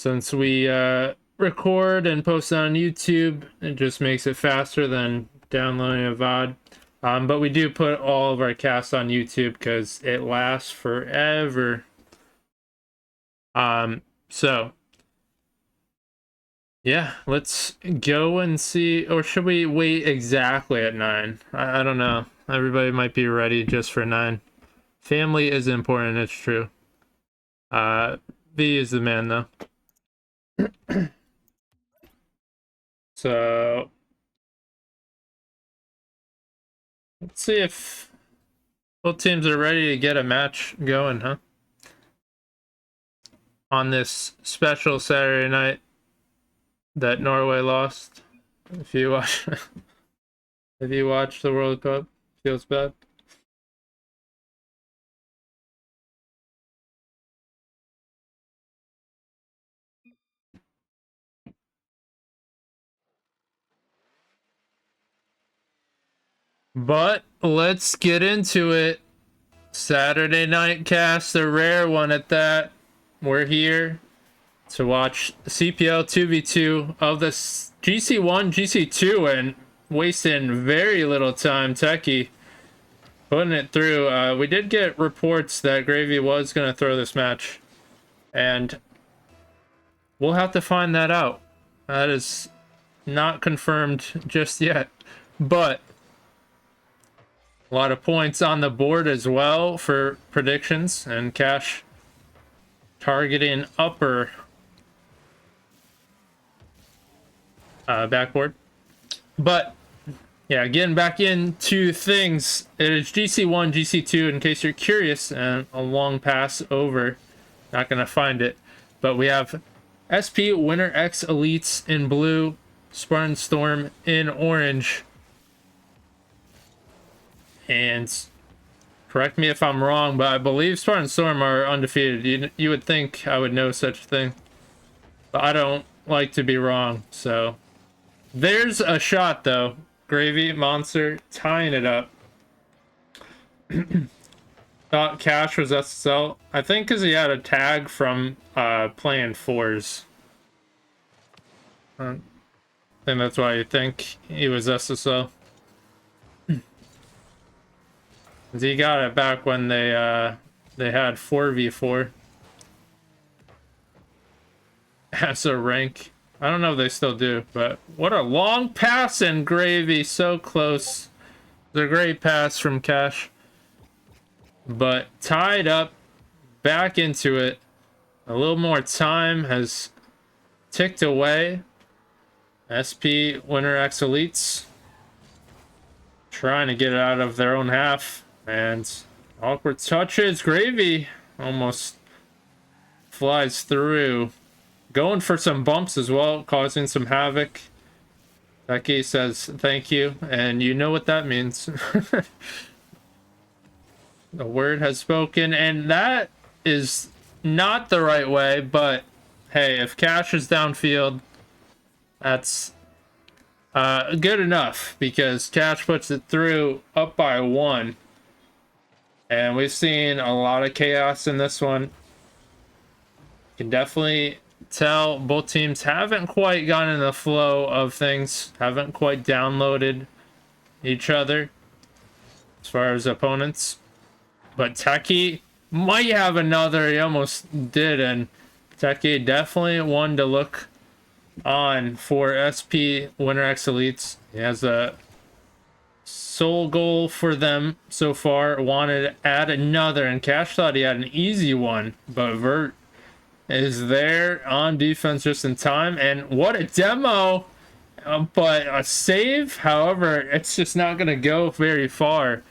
Since we record and post on YouTube, it just makes it faster than downloading a VOD. But we do put all of our casts on YouTube because it lasts forever. So yeah, let's go and see. Or should we wait exactly at 9? I don't know. Everybody might be ready just for 9. Family is important, it's true. V is the man, though. So let's see if both teams are ready to get a match going, huh? On this special Saturday night that Norway lost. If you watch if you watch the World Cup, feels bad. But let's get into it. Saturday night cast, a rare one at that. We're here to watch CPL 2v2 of the GC1-GC2 and wasting very little time. Techie putting it through. We did get reports that Gravy was going to throw this match, and we'll have to find that out. That is not confirmed just yet, but a lot of points on the board as well for predictions, and Cash targeting upper backboard. But yeah, getting back into things, it is GC1, GC2, in case you're curious, and a long pass over. Not going to find it. But we have SP WinterX Elites in blue, Spartan Storm in orange. And correct me if I'm wrong, but I believe Spartan Storm are undefeated. You would think I would know such a thing, but I don't like to be wrong. So there's a shot, though. Gravy Monster tying it up. Thought Cash was SSL. I think because he had a tag from playing 4s. I think that's why you think he was SSL. He got it back when they had 4v4 as a rank. I don't know if they still do, but what a long pass, and Gravy so close. It's a great pass from Cash, but tied up, back into it. A little more time has ticked away. SP WinterX Elites trying to get it out of their own half. And awkward touches. Gravy almost flies through. Going for some bumps as well, causing some havoc. Becky says thank you, and you know what that means. The word has spoken, and that is not the right way, but hey, if Cash is downfield, that's good enough, because Cash puts it through up by 1. And we've seen a lot of chaos in this one. You can definitely tell both teams haven't quite gotten in the flow of things, haven't quite downloaded each other as far as opponents. But Techie might have another. He almost did, and Techie definitely one to look on for SP WinterX Elites. He has a sole goal for them so far. Wanted to add another, and Cash thought he had an easy one, but Vert is there on defense just in time. And what a demo, but a save. However, it's just not going to go very far.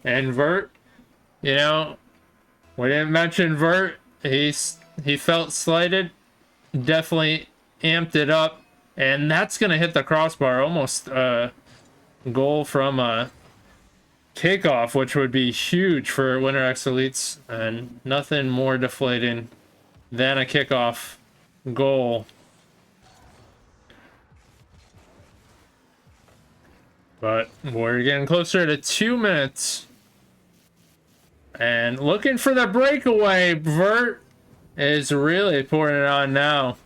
And Vert, you know, we didn't mention Vert. He felt slighted, definitely amped it up, and that's going to hit the crossbar. Almost goal from a kickoff, which would be huge for WinterX Elites, and nothing more deflating than a kickoff goal. But we're getting closer to 2 minutes, and looking for the breakaway. Vert is really pouring it on now.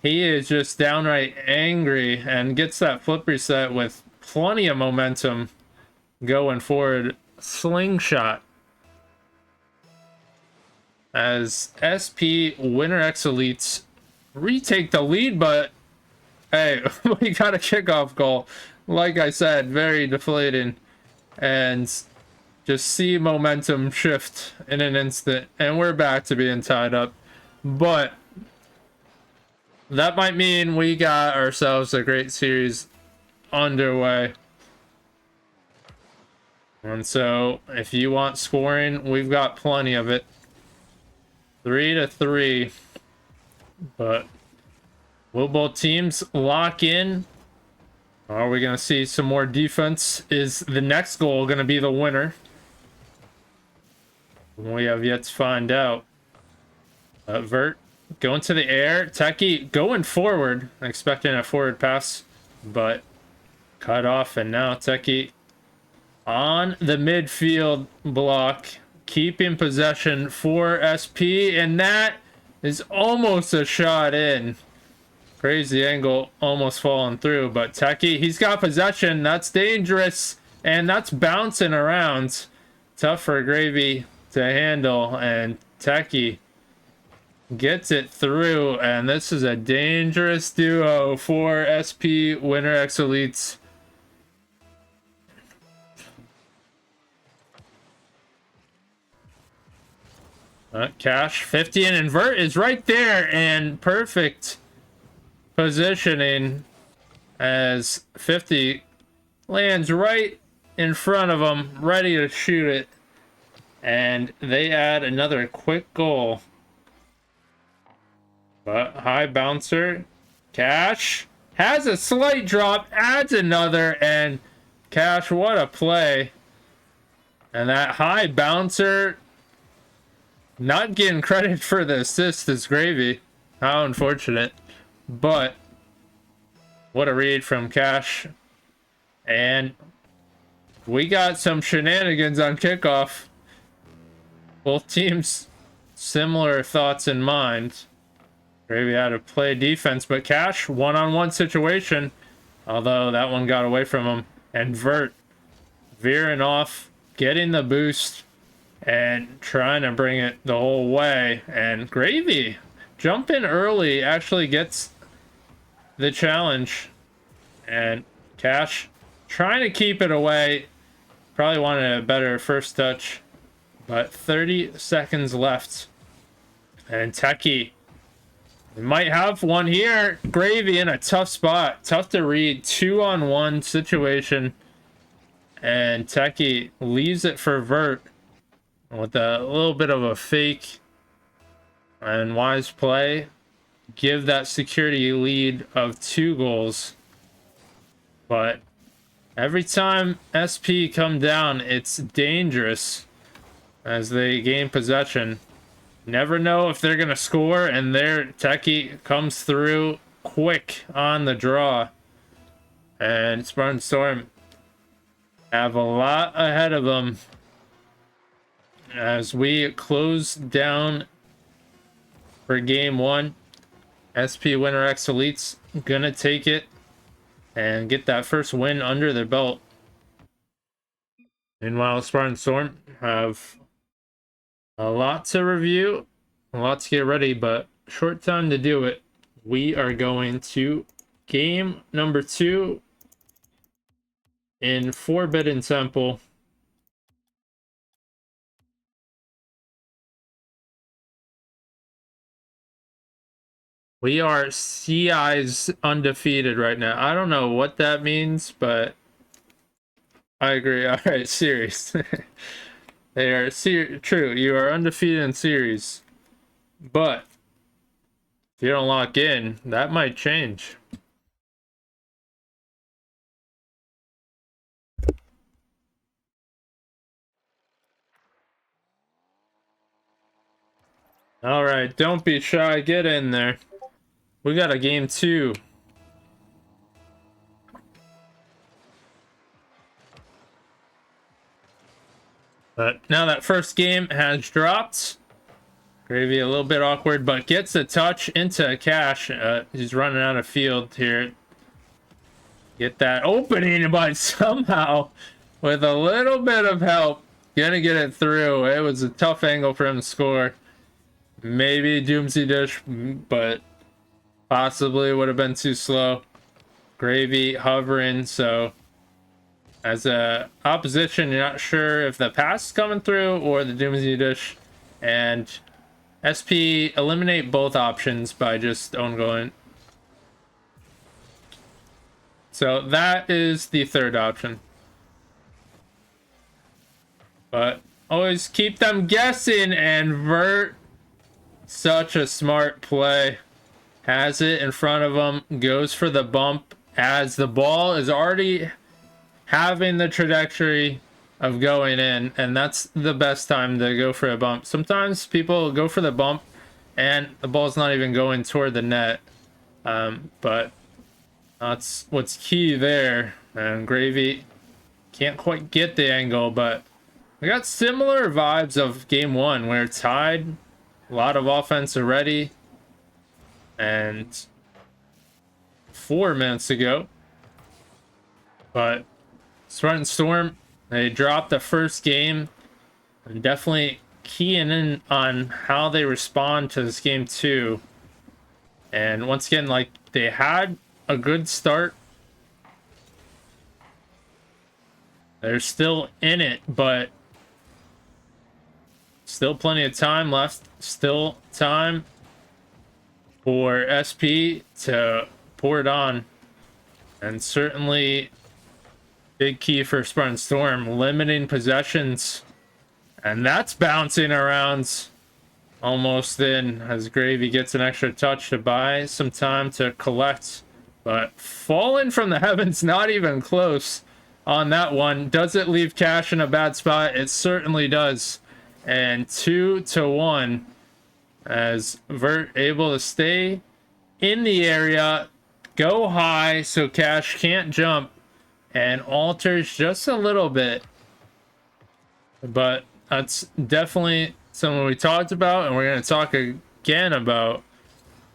He is just downright angry and gets that flip reset with plenty of momentum going forward. Slingshot. As SP WinterX Elites retake the lead, but hey, we got a kickoff goal. Like I said, very deflating. And just see momentum shift in an instant. And we're back to being tied up. But that might mean we got ourselves a great series underway. And so, if you want scoring, we've got plenty of it. 3-3. But will both teams lock in? Are we going to see some more defense? Is the next goal going to be the winner? We have yet to find out. Vert going to the air. Techie going forward. Expecting a forward pass, but cut off. And now Techie on the midfield block, keeping possession for SP. And that is almost a shot in. Crazy angle, almost falling through, but Techie, he's got possession. That's dangerous, and that's bouncing around. Tough for Gravy to handle, and Techie gets it through, and this is a dangerous duo for SP WinterX Elites. Cash 50 and invert is right there, and perfect positioning as 50 lands right in front of them, ready to shoot it, and they add another quick goal. But high bouncer, Cash has a slight drop, adds another, and Cash, what a play. And that high bouncer not getting credit for the assist is Gravy. How unfortunate. But what a read from Cash. And we got some shenanigans on kickoff. Both teams similar thoughts in mind. Gravy had to play defense, but Cash one-on-one situation. Although that one got away from him. And Vert veering off, getting the boost, and trying to bring it the whole way. And Gravy jumping early actually gets the challenge, and Cash trying to keep it away. Probably wanted a better first touch, but 30 seconds left, and Techie might have one here. Gravy in a tough spot, tough to read, 2-on-1 situation, and Techie leaves it for Vert with a little bit of a fake and wise play. Give that security lead of 2 goals. But every time SP come down, it's dangerous as they gain possession. Never know if they're going to score, and their Techie comes through quick on the draw. And Spartan Storm have a lot ahead of them as we close down for game 1. SP WinterX Elites gonna take it and get that first win under their belt. Meanwhile, Spartan Storm have a lot to review, a lot to get ready, but short time to do it. We are going to game number 2 in Forbidden Temple. We are CI's undefeated right now. I don't know what that means, but I agree. All right, series. They are true. You are undefeated in series, but if you don't lock in, that might change. All right, don't be shy. Get in there. We got a game 2. But now that first game has dropped, Gravy a little bit awkward, but gets a touch into Cash. He's running out of field here. Get that opening, but somehow, with a little bit of help, gonna get it through. It was a tough angle for him to score. Maybe Doomsday Dish, but possibly would have been too slow. Gravy hovering, so as a opposition, you're not sure if the pass is coming through or the Doomsday Dish, and SP eliminate both options by just ongoing. So that is the third option. But always keep them guessing, and Vert, such a smart play. Has it in front of him, goes for the bump as the ball is already having the trajectory of going in, and that's the best time to go for a bump. Sometimes people go for the bump and the ball's not even going toward the net, but that's what's key there. And Gravy can't quite get the angle, but we got similar vibes of game one where it's tied, a lot of offense already, and 4 minutes ago. But Spartan Storm, they dropped the first game, and definitely keying in on how they respond to this game too. And once again, like, they had a good start. They're still in it, but still plenty of time left. Still time for SP to pour it on. And certainly big key for Spartan Storm, limiting possessions. And that's bouncing around almost in as Gravy gets an extra touch to buy some time to collect. But falling from the heavens, not even close on that one. Does it leave Cash in a bad spot? It certainly does. And 2-1 as Vert able to stay in the area, go high so Cash can't jump, and alters just a little bit. But that's definitely something we talked about, and we're going to talk again about.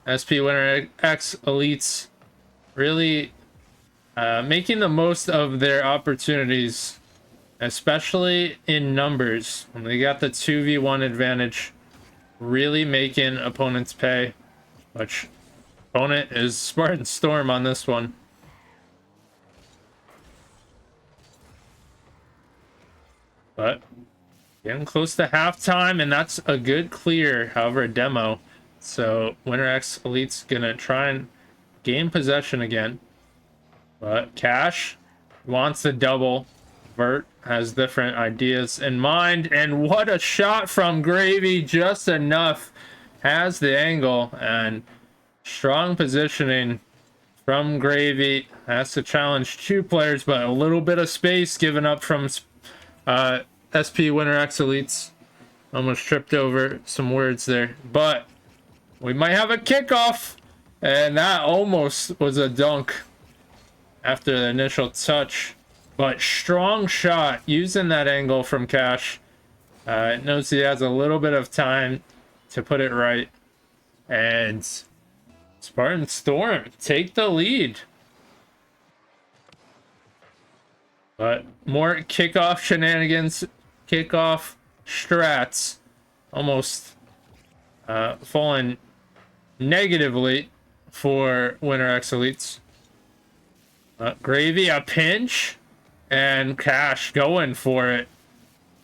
SP WinterX Elites really making the most of their opportunities, especially in numbers. When they got the 2v1 advantage, really making opponents pay, which opponent is Spartan Storm on this one. But getting close to halftime, and that's a good clear, however, a demo. So WinterX Elite's gonna try and gain possession again. But Cash wants the double. Vert has different ideas in mind, and what a shot from Gravy, just enough. Has the angle, and strong positioning from Gravy. Has to challenge two players, but a little bit of space given up from SP WinterX Elites. Almost tripped over some words there, but we might have a kickoff, and that almost was a dunk after the initial touch. But strong shot using that angle from Cash. Knows he has a little bit of time to put it right, and Spartan Storm take the lead. But more kickoff shenanigans, kickoff strats, almost falling negatively for WinterX Elites. Gravy, a pinch, and Cash going for it.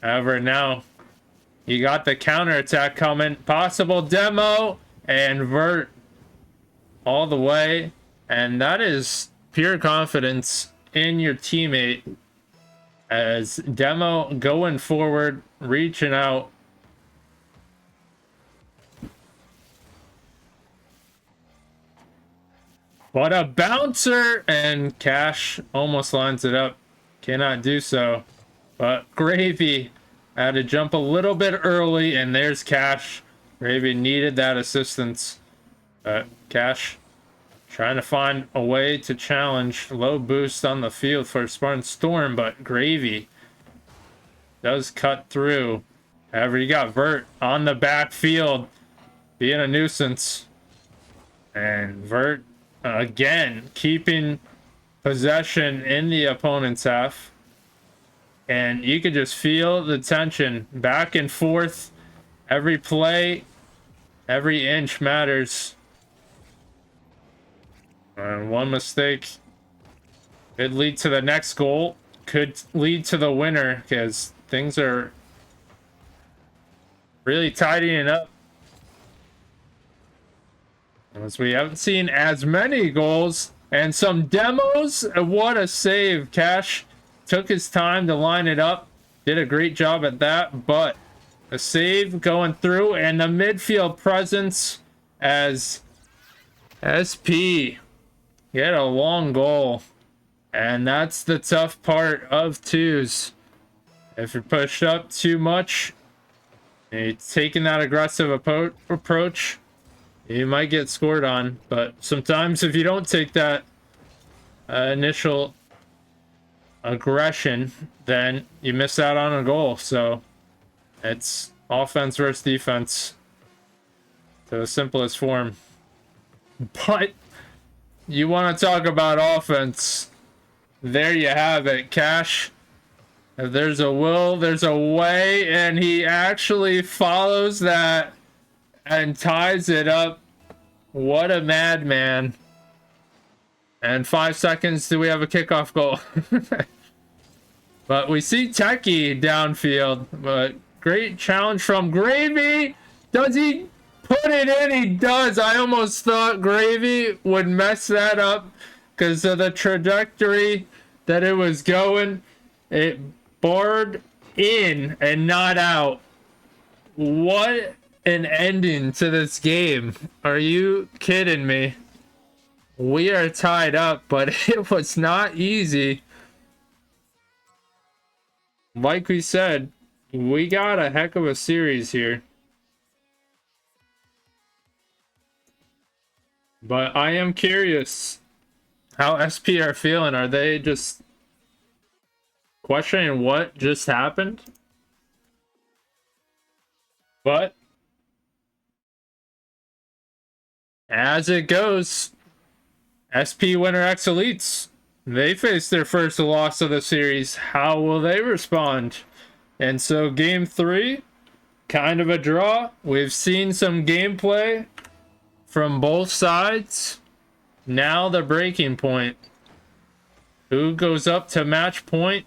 However, now you got the counterattack coming. Possible demo, and Vert all the way. And that is pure confidence in your teammate as demo going forward, reaching out. What a bouncer, and Cash almost lines it up. Cannot do so. But Gravy had to jump a little bit early, and there's Cash. Gravy needed that assistance. Cash trying to find a way to challenge. Low boost on the field for Spartan Storm, but Gravy does cut through. However, you got Vert on the backfield. being a nuisance. And Vert, again, keeping possession in the opponent's half. And you could just feel the tension back and forth. Every play, every inch matters. And one mistake could lead to the next goal, could lead to the winner, because things are really tidying up. As we haven't seen as many goals and some demos. What a save. Cash took his time to line it up. Did a great job at that, but a save going through, and the midfield presence as SP get a long goal. And that's the tough part of twos. If you're pushed up too much, and you're taking that aggressive approach, you might get scored on. But sometimes if you don't take that initial aggression, then you miss out on a goal. So it's offense versus defense to the simplest form. But you want to talk about offense, there you have it. Cash, if there's a will, there's a way, and he actually follows that and ties it up. What a madman. And 5 seconds do we have a kickoff goal. But we see Techie downfield, but great challenge from Gravy. Does he put it in? He does. I almost thought Gravy would mess that up because of the trajectory that it was going. It bored in and not out. What an ending to this game. Are you kidding me? We are tied up, but it was not easy. Like we said, we got a heck of a series here. But I am curious how SP are feeling. Are they just questioning what just happened? But as it goes, SP WinterX Elites, they face their first loss of the series. How will they respond? And so game 3, kind of a draw. We've seen some gameplay from both sides. Now the breaking point. Who goes up to match point?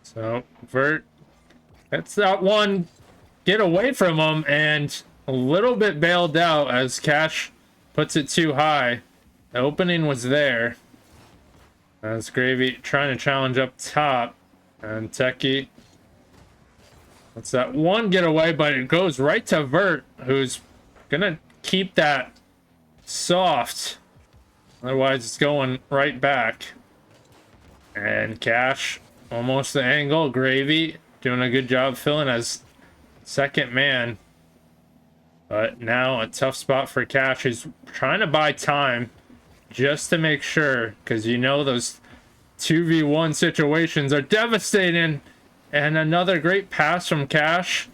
So Vert, that's that one. Get away from him, and a little bit bailed out as Cash puts it too high. The opening was there. As Gravy trying to challenge up top, and Techie, that's that one get away, but it goes right to Vert, who's gonna keep that soft. Otherwise, it's going right back. And Cash, almost the angle. Gravy doing a good job filling as second man. But now a tough spot for Cash, who's trying to buy time just to make sure, because you know those 2v1 situations are devastating. And another great pass from Cash,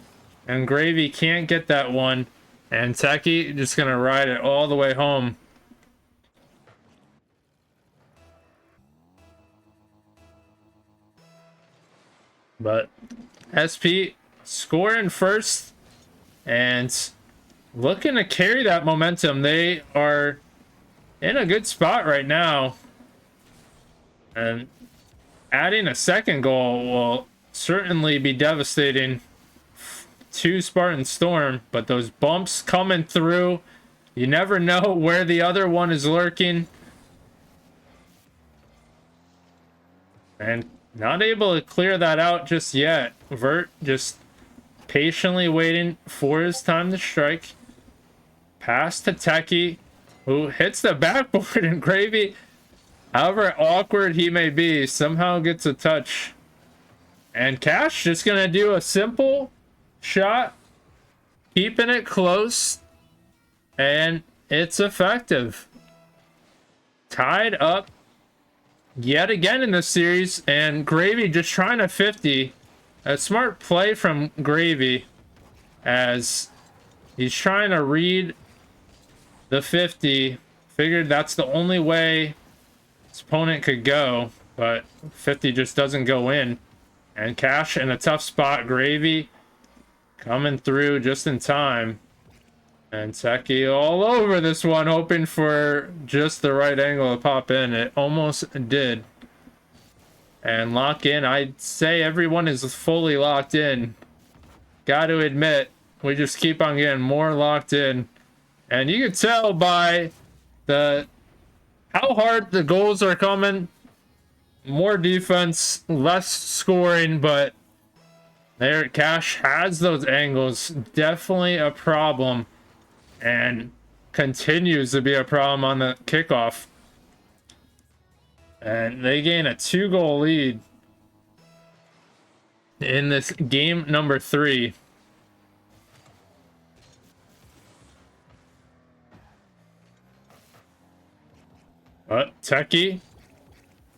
and Gravy can't get that one, and Techie just gonna ride it all the way home. But SP scoring first and looking to carry that momentum. They are in a good spot right now, and adding a second goal will certainly be devastating to Spartan Storm. But those bumps coming through, you never know where the other one is lurking. And not able to clear that out just yet. Vert just patiently waiting for his time to strike. Pass to Techie, who hits the backboard, and Gravy, however awkward he may be, somehow gets a touch. And Cash just gonna do a simple shot, keeping it close, and it's effective. Tied up yet again in this series, and Gravy just trying to 50. A smart play from Gravy as he's trying to read the 50. Figured that's the only way his opponent could go, but 50 just doesn't go in. And Cash in a tough spot. Gravy coming through just in time. And Techie all over this one, hoping for just the right angle to pop in. It almost did. And lock in. I'd say everyone is fully locked in. Got to admit, we just keep on getting more locked in. And you can tell by how hard the goals are coming. More defense, less scoring, but there, Cash has those angles. Definitely a problem, and continues to be a problem on the kickoff. And they gain a 2-goal lead in this game number 3. But Techie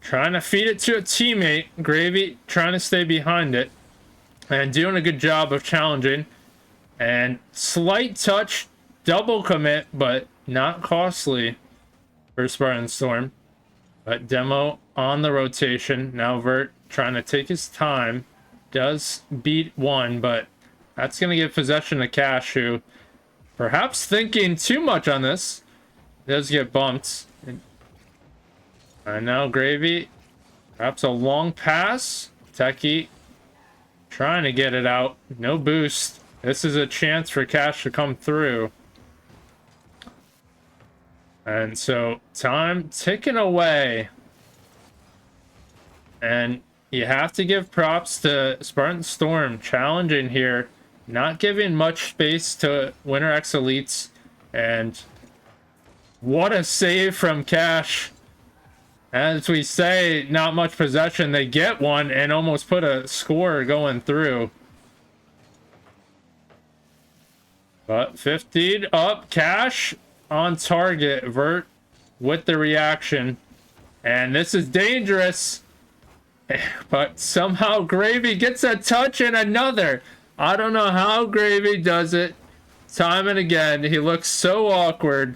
trying to feed it to a teammate. Gravy trying to stay behind it. And doing a good job of challenging. And slight touch, double commit, but not costly for Spartan Storm. But Demo on the rotation. Now Vert trying to take his time. Does beat one, but that's going to give possession to Cash, who perhaps thinking too much on this. Does get bumped. And now Gravy, perhaps a long pass. Techie trying to get it out. No boost. This is a chance for Cash to come through. And so time ticking away. And you have to give props to Spartan Storm challenging here. Not giving much space to WinterX Elites. And what a save from Cash. As we say, not much possession. They get one and almost put a score going through. But 15 up. Cash on target. Vert with the reaction. And this is dangerous. But somehow Gravy gets a touch and another. I don't know how Gravy does it. Time and again. He looks so awkward.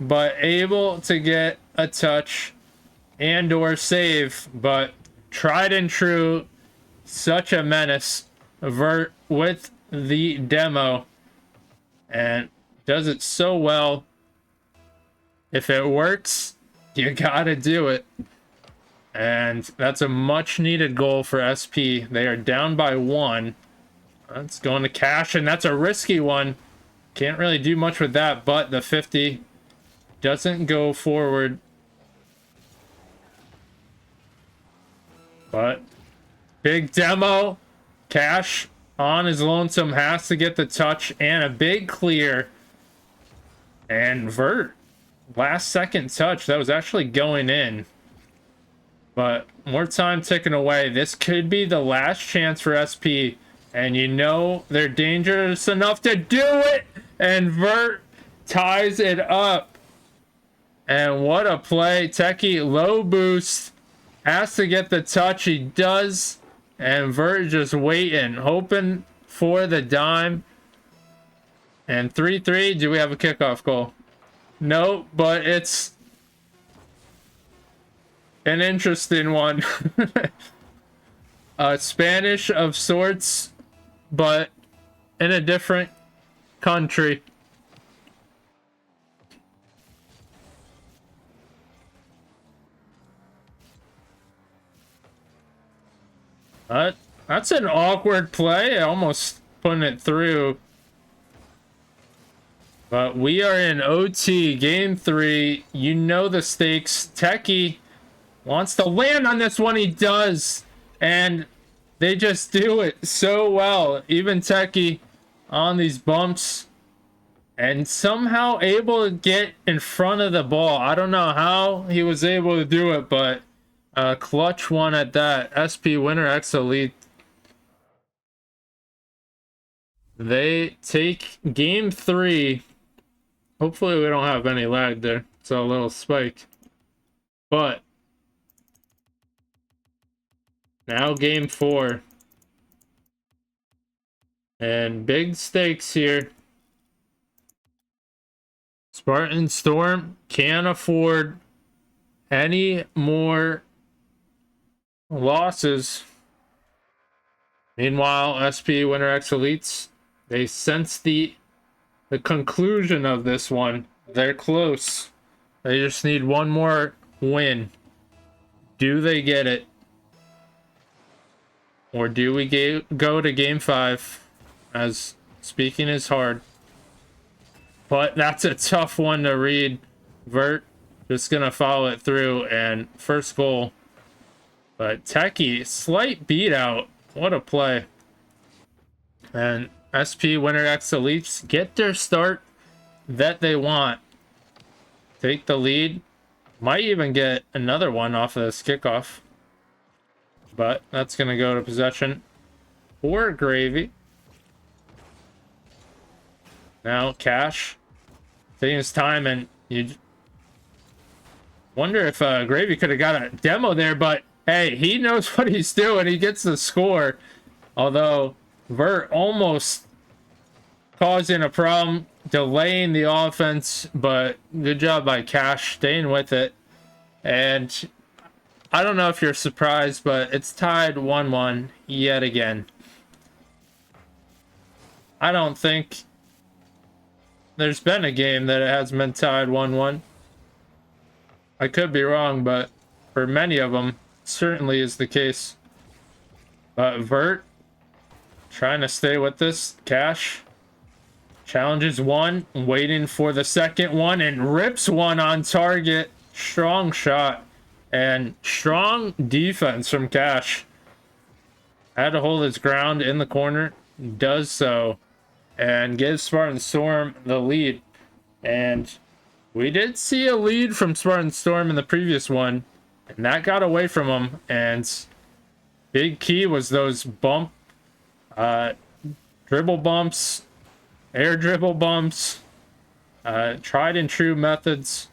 But able to get a touch and or save, but tried and true. Such a menace. Vert with the demo, and does it so well. If it works, you gotta do it. And that's a much needed goal for SP. They are down by 1. That's going to Cash, and that's a risky one. Can't really do much with that, but the 50 doesn't go forward. But big demo. Cash on his lonesome has to get the touch and a big clear. And Vert, last second touch. That was actually going in. But more time ticking away. This could be the last chance for SP. And you know they're dangerous enough to do it. And Vert ties it up. And what a play. Techie low boost. Has to get the touch. He does. And Vert just waiting. Hoping for the dime. And 3-3. Do we have a kickoff goal? No, but it's an interesting one. Spanish of sorts, but in a different country. That's an awkward play. Almost putting it through. But we are in OT, game 3. You know the stakes. Techie wants to land on this one. He does. And they just do it so well. Even Techie on these bumps. And somehow able to get in front of the ball. I don't know how he was able to do it, but a clutch one at that. SP WinterX Elite. They take game 3. Hopefully we don't have any lag there. It's a little spike. But Now game 4. And big stakes here. Spartan Storm can't afford any more losses. Meanwhile, SP WinterX Elites, they sense the conclusion of this one. They're close. They just need one more win. Do they get it? Or do we go to game 5? As speaking is hard. But that's a tough one to read. Vert just gonna follow it through, and first goal. But Techie, slight beat out. What a play. And SP WinterX Elites get their start that they want. Take the lead. Might even get another one off of this kickoff. But that's going to go to possession for Gravy. Now Cash taking his time, and you wonder if Gravy could have got a demo there, but hey, he knows what he's doing. He gets the score. Although Vert almost causing a problem, delaying the offense, but good job by Cash staying with it. And I don't know if you're surprised, but it's tied 1-1 yet again. I don't think there's been a game that it has been tied 1-1. I could be wrong, but for many of them, certainly is the case. But Vert trying to stay with this. Cash challenges one, waiting for the second one, and rips one on target. Strong shot and strong defense from Cash. Had to hold his ground in the corner, does so, and gives Spartan Storm the lead. And we did see a lead from Spartan Storm in the previous one, and that got away from them. And big key was those dribble bumps, air dribble bumps, tried and true methods,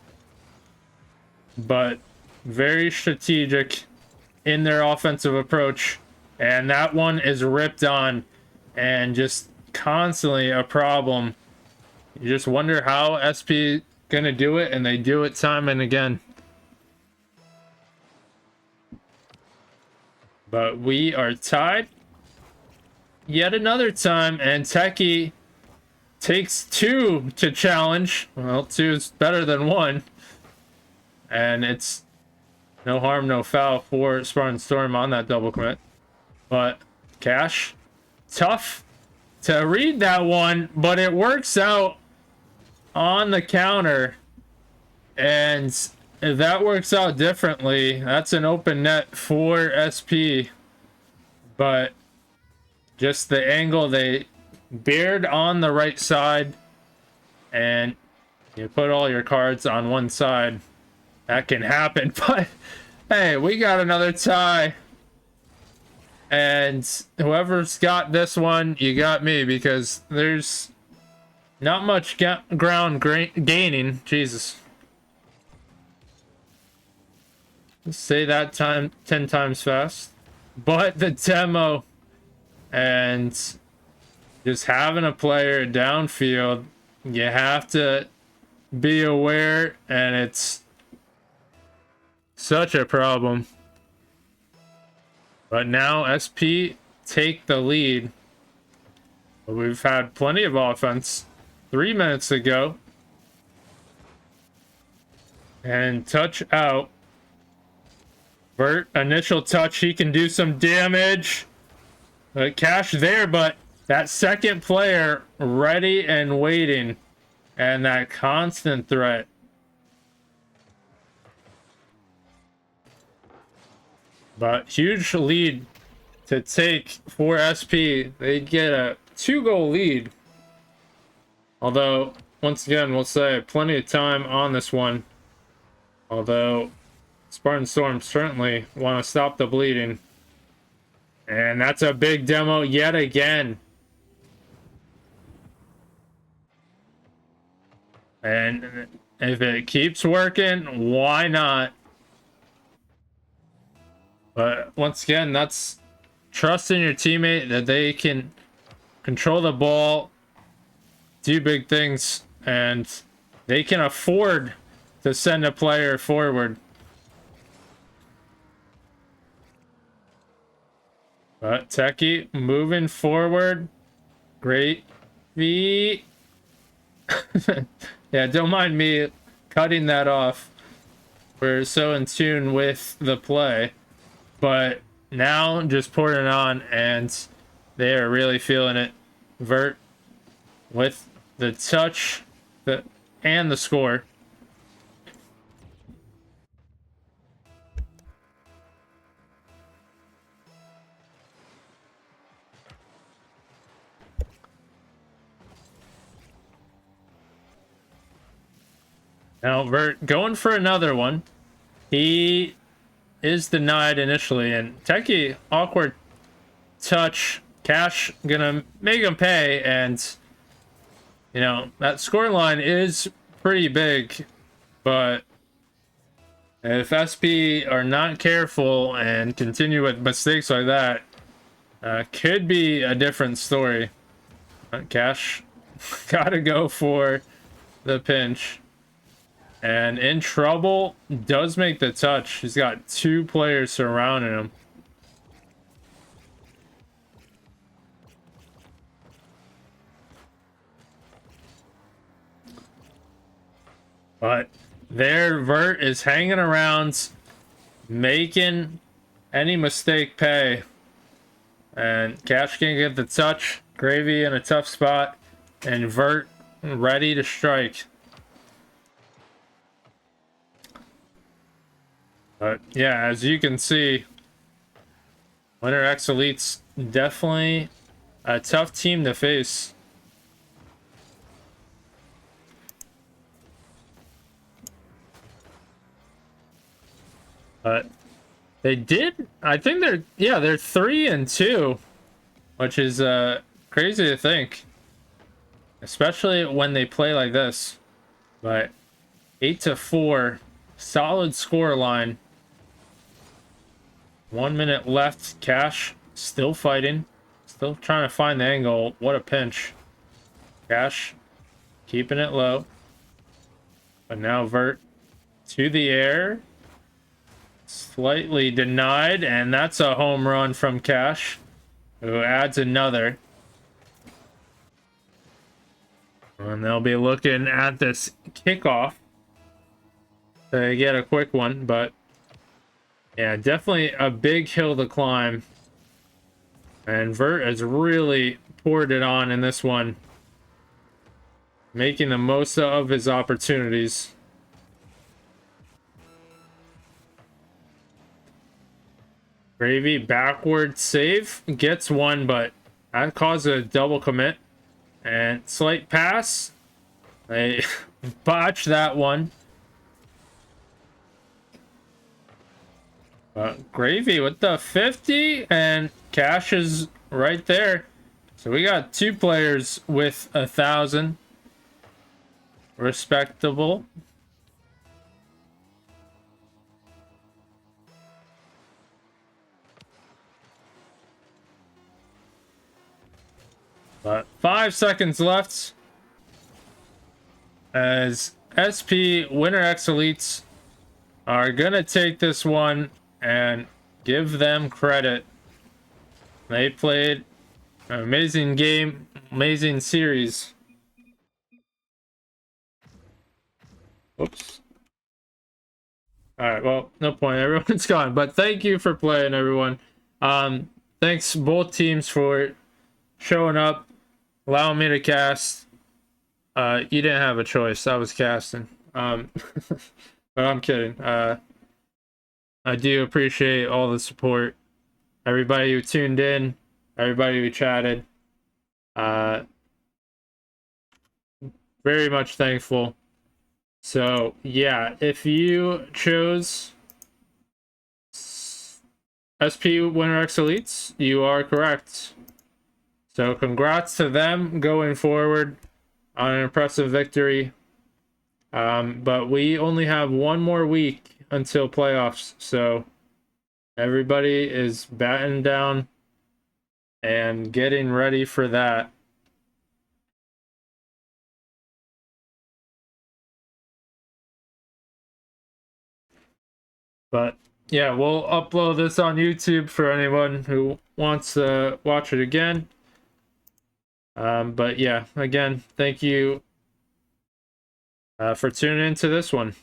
but very strategic in their offensive approach. And that one is ripped on and just constantly a problem. You just wonder how SP gonna do it, and they do it time and again. But we are tied yet another time, and Techie takes 2 to challenge. Well, 2 is better than 1. And it's no harm, no foul for Spartan Storm on that double commit. But Cash, tough to read that one, but it works out on the counter. And if that works out differently, that's an open net for SP. But just the angle, they bared on the right side, and you put all your cards on one side. That can happen, but hey, we got another tie. And whoever's got this one, you got me, because there's not much ground gaining. Jesus. Say that 10 times fast. But the demo and just having a player downfield, you have to be aware, and it's such a problem. But now SP take the lead. But we've had plenty of offense 3 minutes ago. And touch out. Vert, initial touch, he can do some damage. Cash there, but that second player ready and waiting. And that constant threat. But huge lead to take for SP. They get a 2-goal lead. Although, once again, we'll say plenty of time on this one. Although Spartan Storm certainly want to stop the bleeding. And that's a big demo yet again. And if it keeps working, why not? But once again, that's trusting your teammate that they can control the ball, do big things, and they can afford to send a player forward. But Techie moving forward. Great. V. Yeah, don't mind me cutting that off. We're so in tune with the play. But now just pouring it on, and they are really feeling it. Vert with the touch and the score. Now Vert going for another one. He is denied initially, and Techie awkward touch. Cash gonna make him pay, and you know that score line is pretty big, but if SP are not careful and continue with mistakes like that, could be a different story. Cash gotta go for the pinch. And in trouble, does make the touch. He's got two players surrounding him. But there, Vert is hanging around, making any mistake pay. And Cash can get the touch. Gravy in a tough spot. And Vert ready to strike. But yeah, as you can see, WinterX Elite's definitely a tough team to face. But they did, I think they're 3-2, which is crazy to think, especially when they play like this. But 8-4, solid score line. 1 minute left. Cash still fighting, still trying to find the angle. What a pinch. Cash keeping it low, but now Vert to the air, slightly denied, and that's a home run from Cash, who adds another. And they'll be looking at this kickoff to get a quick one, but yeah, definitely a big hill to climb. And Vert has really poured it on in this one, making the most of his opportunities. Gravy backward save, gets one, but that caused a double commit. And slight pass. They botched that one. Gravy with the 50, and Cash is right there. So we got two players with 1,000. Respectable. But 5 seconds left as SP WinterX Elites are gonna take this one and give them credit. They played an amazing game, amazing series. Oops. Alright, well, no point. Everyone's gone. But thank you for playing, everyone. Thanks both teams for showing up, allowing me to cast. You didn't have a choice. I was casting. But I'm kidding. I do appreciate all the support. Everybody who tuned in, everybody who chatted. Very much thankful. So, yeah, if you chose SP WinterX Elites, you are correct. So, congrats to them going forward on an impressive victory. But we only have one more week until playoffs, so Everybody is batting down and getting ready for that. But yeah, we'll upload this on YouTube for anyone who wants to watch it again. But yeah, again, thank you for tuning into this one.